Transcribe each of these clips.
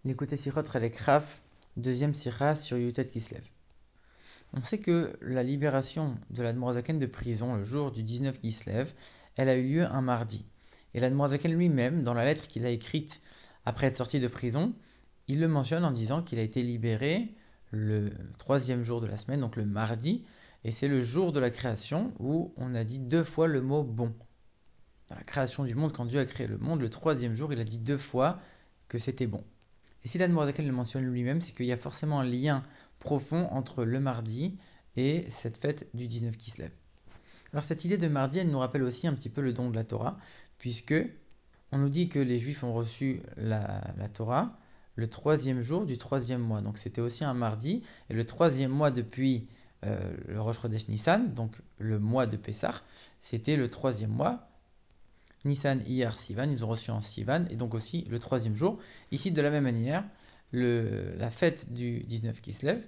L'écouter Sichot Relek Raf, deuxième Sikha sur Yutet Kislev. On sait que la libération de l'Admorazaken de prison le jour du 19 Kislev, elle a eu lieu un mardi. Et l'Admorazaken lui-même, dans la lettre qu'il a écrite après être sorti de prison, il le mentionne en disant qu'il a été libéré le troisième jour de la semaine, donc le mardi, et c'est le jour de la création où on a dit deux fois le mot bon. Dans la création du monde, quand Dieu a créé le monde, le troisième jour, il a dit deux fois que c'était bon. Et si l'Admorazaken le mentionne lui-même, c'est qu'il y a forcément un lien profond entre le mardi et cette fête du 19 Kislev. Alors cette idée de mardi, elle nous rappelle aussi un petit peu le don de la Torah, puisque on nous dit que les Juifs ont reçu la Torah le troisième jour du troisième mois. Donc c'était aussi un mardi, et le troisième mois depuis le Rosh Chodesh Nissan, donc le mois de Pessah, c'était le troisième mois. Nissan, Iyar, Sivan, ils ont reçu en Sivan, et donc aussi le troisième jour. Ici, de la même manière, la fête du 19 Kislev,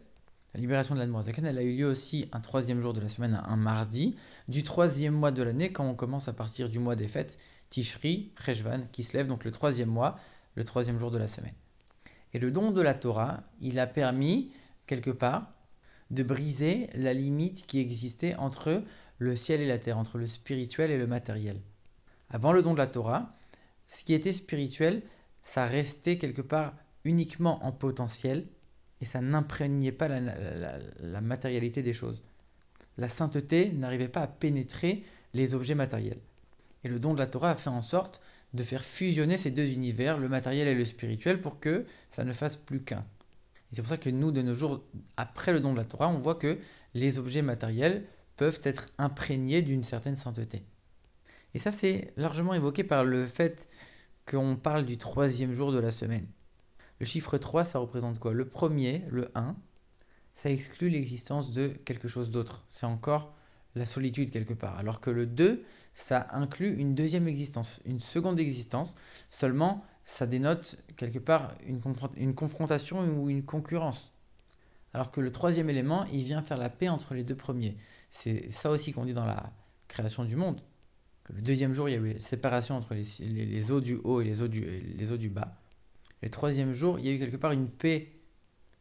la libération de l'Admorazaken, elle a eu lieu aussi un troisième jour de la semaine, un mardi, du troisième mois de l'année, quand on commence à partir du mois des fêtes, Tishri, Cheshvan, Kislev, donc le troisième mois, le troisième jour de la semaine. Et le don de la Torah, il a permis, quelque part, de briser la limite qui existait entre le ciel et la terre, entre le spirituel et le matériel. Avant le don de la Torah, ce qui était spirituel, ça restait quelque part uniquement en potentiel et ça n'imprégnait pas la matérialité des choses. La sainteté n'arrivait pas à pénétrer les objets matériels. Et le don de la Torah a fait en sorte de faire fusionner ces deux univers, le matériel et le spirituel, pour que ça ne fasse plus qu'un. Et c'est pour ça que nous, de nos jours, après le don de la Torah, on voit que les objets matériels peuvent être imprégnés d'une certaine sainteté. Et ça, c'est largement évoqué par le fait qu'on parle du troisième jour de la semaine. Le chiffre 3, ça représente quoi? Le premier, le 1, ça exclut l'existence de quelque chose d'autre. C'est encore la solitude quelque part. Alors que le 2, ça inclut une deuxième existence, une seconde existence. Seulement, ça dénote quelque part une confrontation ou une concurrence. Alors que le troisième élément, il vient faire la paix entre les deux premiers. C'est ça aussi qu'on dit dans la création du monde. Le deuxième jour, il y a eu une séparation entre les eaux du haut et les eaux du bas. Le troisième jour, il y a eu quelque part une paix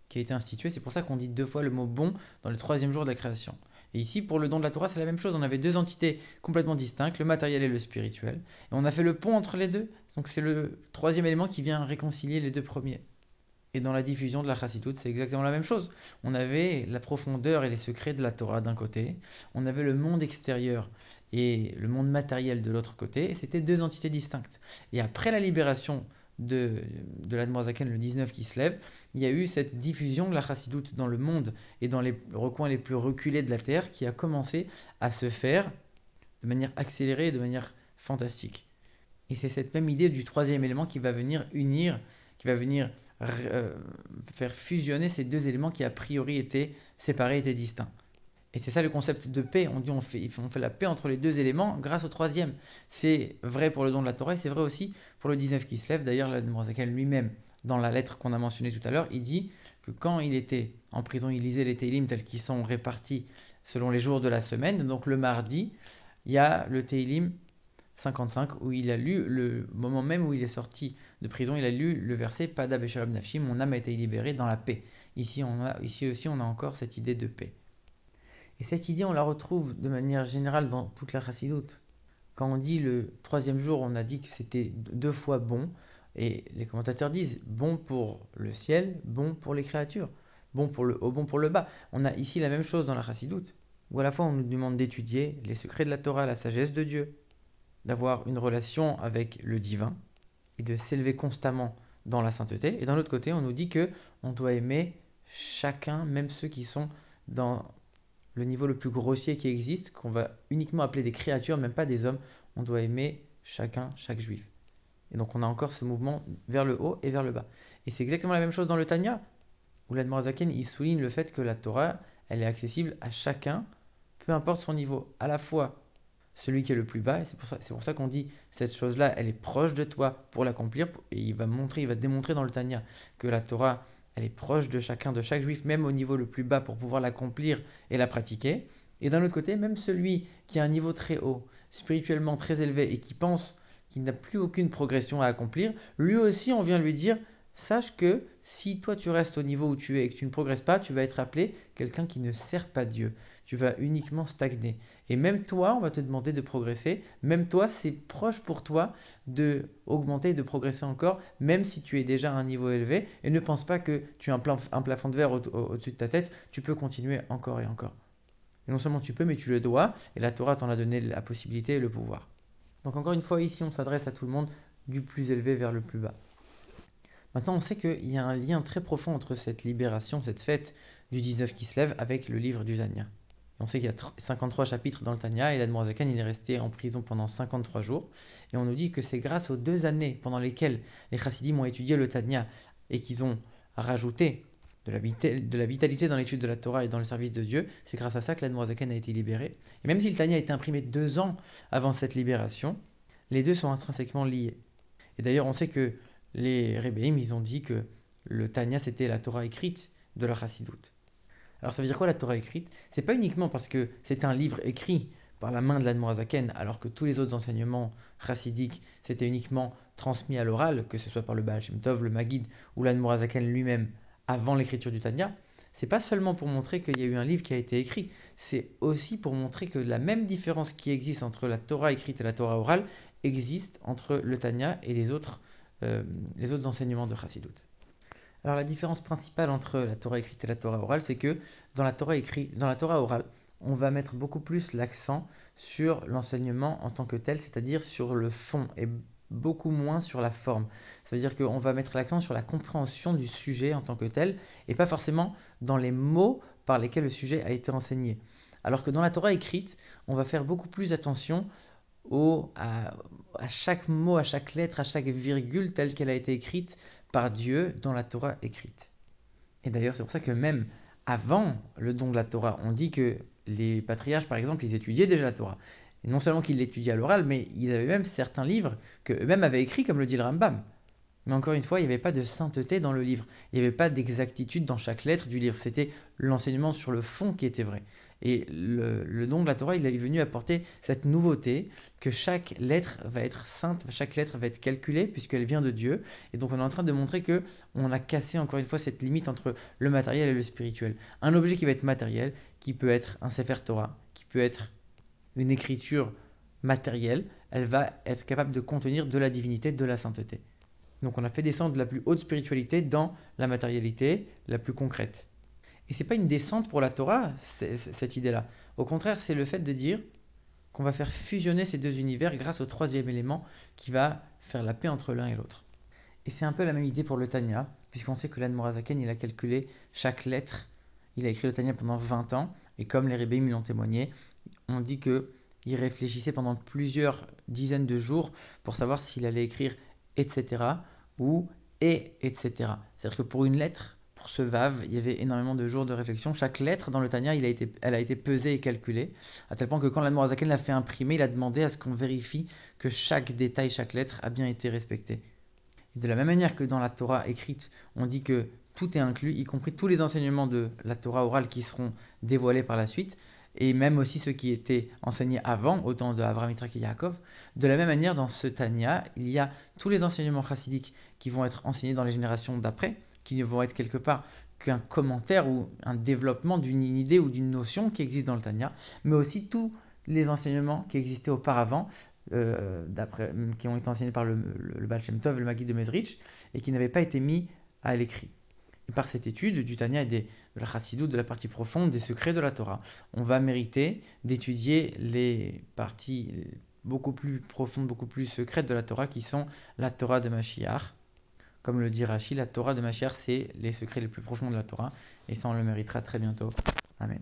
qui a été instituée. C'est pour ça qu'on dit deux fois le mot bon dans le troisième jour de la création. Et ici, pour le don de la Torah, c'est la même chose. On avait deux entités complètement distinctes, le matériel et le spirituel. Et on a fait le pont entre les deux. Donc c'est le troisième élément qui vient réconcilier les deux premiers. Et dans la diffusion de la chassidoute, c'est exactement la même chose. On avait la profondeur et les secrets de la Torah d'un côté, on avait le monde extérieur et le monde matériel de l'autre côté, et c'était deux entités distinctes. Et après la libération de l'Admorazaken, le 19 qui se lève, il y a eu cette diffusion de la chassidoute dans le monde et dans les recoins les plus reculés de la terre qui a commencé à se faire de manière accélérée et de manière fantastique. Et c'est cette même idée du troisième élément qui va venir unir, qui va venir faire fusionner ces deux éléments qui a priori étaient séparés, étaient distincts. Et c'est ça le concept de paix. On dit on fait la paix entre les deux éléments grâce au troisième. C'est vrai pour le don de la Torah et c'est vrai aussi pour le 19 qui se lève. D'ailleurs, l'Admorazaken lui-même, dans la lettre qu'on a mentionnée tout à l'heure, il dit que quand il était en prison, il lisait les Teilim tels qu'ils sont répartis selon les jours de la semaine. Donc le mardi, il y a le Teilim 55 où il a lu, le moment même où il est sorti de prison, il a lu le verset Pada Beshalom Nafshi, mon âme a été libérée dans la paix. Ici aussi, on a encore cette idée de paix. Et cette idée, on la retrouve de manière générale dans toute la chassidoute. Quand on dit le troisième jour, on a dit que c'était deux fois bon, et les commentateurs disent bon pour le ciel, bon pour les créatures, bon pour le haut, bon pour le bas. On a ici la même chose dans la chassidoute, où à la fois on nous demande d'étudier les secrets de la Torah, la sagesse de Dieu, d'avoir une relation avec le divin et de s'élever constamment dans la sainteté. Et d'un autre côté, on nous dit que on doit aimer chacun, même ceux qui sont dans le niveau le plus grossier qui existe, qu'on va uniquement appeler des créatures, même pas des hommes. On doit aimer chacun, chaque juif. Et donc on a encore ce mouvement vers le haut et vers le bas. Et c'est exactement la même chose dans le Tanya, où l'Admorazaken il souligne le fait que la Torah, elle est accessible à chacun, peu importe son niveau, à la fois celui qui est le plus bas, et c'est pour ça qu'on dit cette chose-là, elle est proche de toi pour l'accomplir, et il va démontrer dans le Tanya que la Torah, elle est proche de chacun, de chaque juif, même au niveau le plus bas pour pouvoir l'accomplir et la pratiquer. Et d'un autre côté, même celui qui a un niveau très haut, spirituellement très élevé, et qui pense qu'il n'a plus aucune progression à accomplir, lui aussi on vient lui dire, sache que si toi tu restes au niveau où tu es et que tu ne progresses pas, tu vas être appelé quelqu'un qui ne sert pas Dieu. Tu vas uniquement stagner. Et même toi, on va te demander de progresser. Même toi, c'est proche pour toi de augmenter et de progresser encore, même si tu es déjà à un niveau élevé. Et ne pense pas que tu as un plafond de verre au-dessus de ta tête. Tu peux continuer encore et encore. Et non seulement tu peux, mais tu le dois. Et la Torah t'en a donné la possibilité et le pouvoir. Donc encore une fois, ici, on s'adresse à tout le monde du plus élevé vers le plus bas. Maintenant, on sait qu'il y a un lien très profond entre cette libération, cette fête du 19 qui se lève avec le livre du Tanya. On sait qu'il y a 53 chapitres dans le Tanya et l'Admorazakan il est resté en prison pendant 53 jours. Et on nous dit que c'est grâce aux 2 années pendant lesquelles les chassidim ont étudié le Tanya et qu'ils ont rajouté de la vitalité dans l'étude de la Torah et dans le service de Dieu, c'est grâce à ça que l'Admorazakan a été libéré. Et même si le Tanya a été imprimé 2 ans avant cette libération, les deux sont intrinsèquement liés. Et d'ailleurs, on sait que les Rebbeim, ils ont dit que le Tanya, c'était la Torah écrite de la Chassidoute. Alors ça veut dire quoi la Torah écrite? C'est pas uniquement parce que c'est un livre écrit par la main de l'Admorazaken, alors que tous les autres enseignements chassidiques, c'était uniquement transmis à l'oral, que ce soit par le Baal Shem Tov, le Maguid ou l'Admorazaken lui-même avant l'écriture du Tanya. C'est pas seulement pour montrer qu'il y a eu un livre qui a été écrit, c'est aussi pour montrer que la même différence qui existe entre la Torah écrite et la Torah orale existe entre le Tanya et les autres enseignements de Chassidoute. Alors la différence principale entre la Torah écrite et la Torah orale, c'est que dans la Torah orale, on va mettre beaucoup plus l'accent sur l'enseignement en tant que tel, c'est-à-dire sur le fond et beaucoup moins sur la forme. Ça veut dire qu'on va mettre l'accent sur la compréhension du sujet en tant que tel et pas forcément dans les mots par lesquels le sujet a été enseigné. Alors que dans la Torah écrite, on va faire beaucoup plus attention à chaque mot, à chaque lettre, à chaque virgule telle qu'elle a été écrite par Dieu dans la Torah écrite. Et d'ailleurs, c'est pour ça que même avant le don de la Torah, on dit que les patriarches, par exemple, ils étudiaient déjà la Torah. Et non seulement qu'ils l'étudiaient à l'oral, mais ils avaient même certains livres qu'eux-mêmes avaient écrits, comme le dit le Rambam. Mais encore une fois, il n'y avait pas de sainteté dans le livre. Il n'y avait pas d'exactitude dans chaque lettre du livre. C'était l'enseignement sur le fond qui était vrai. Et le don de la Torah, il est venu apporter cette nouveauté que chaque lettre va être sainte, chaque lettre va être calculée puisqu'elle vient de Dieu. Et donc on est en train de montrer que on a cassé encore une fois cette limite entre le matériel et le spirituel. Un objet qui va être matériel, qui peut être un Sefer Torah, qui peut être une écriture matérielle, elle va être capable de contenir de la divinité, de la sainteté. Donc on a fait descendre la plus haute spiritualité dans la matérialité la plus concrète. Et c'est pas une descente pour la Torah, cette idée-là. Au contraire, c'est le fait de dire qu'on va faire fusionner ces deux univers grâce au troisième élément qui va faire la paix entre l'un et l'autre. Et c'est un peu la même idée pour le Tanya, puisqu'on sait que l'Admorazaken, il a calculé chaque lettre. Il a écrit le Tanya pendant 20 ans, et comme les Rebbeim l'ont témoigné, on dit qu'il réfléchissait pendant plusieurs dizaines de jours pour savoir s'il allait écrire etc. ou et etc. C'est-à-dire que pour une lettre, pour ce Vav, il y avait énormément de jours de réflexion. Chaque lettre dans le Tanya, elle a été pesée et calculée, à tel point que quand l'Admorazaken l'a fait imprimer, il a demandé à ce qu'on vérifie que chaque détail, chaque lettre a bien été respecté. Et de la même manière que dans la Torah écrite, on dit que tout est inclus, y compris tous les enseignements de la Torah orale qui seront dévoilés par la suite, et même aussi ceux qui étaient enseignés avant, au temps de Avraham, Yitzhak et Yaakov. De la même manière, dans ce Tanya, il y a tous les enseignements chassidiques qui vont être enseignés dans les générations d'après, qui ne vont être quelque part qu'un commentaire ou un développement d'une idée ou d'une notion qui existe dans le Tanya, mais aussi tous les enseignements qui existaient auparavant, qui ont été enseignés par le Baal Shem Tov, le Maguid de Mezrich, et qui n'avaient pas été mis à l'écrit. Et par cette étude du Tanya et de la Chassidut, de la partie profonde des secrets de la Torah, on va mériter d'étudier les parties beaucoup plus profondes, beaucoup plus secrètes de la Torah, qui sont la Torah de Mashiach. Comme le dit Rashi, la Torah de Mashiach, c'est les secrets les plus profonds de la Torah, et ça on le méritera très bientôt. Amen.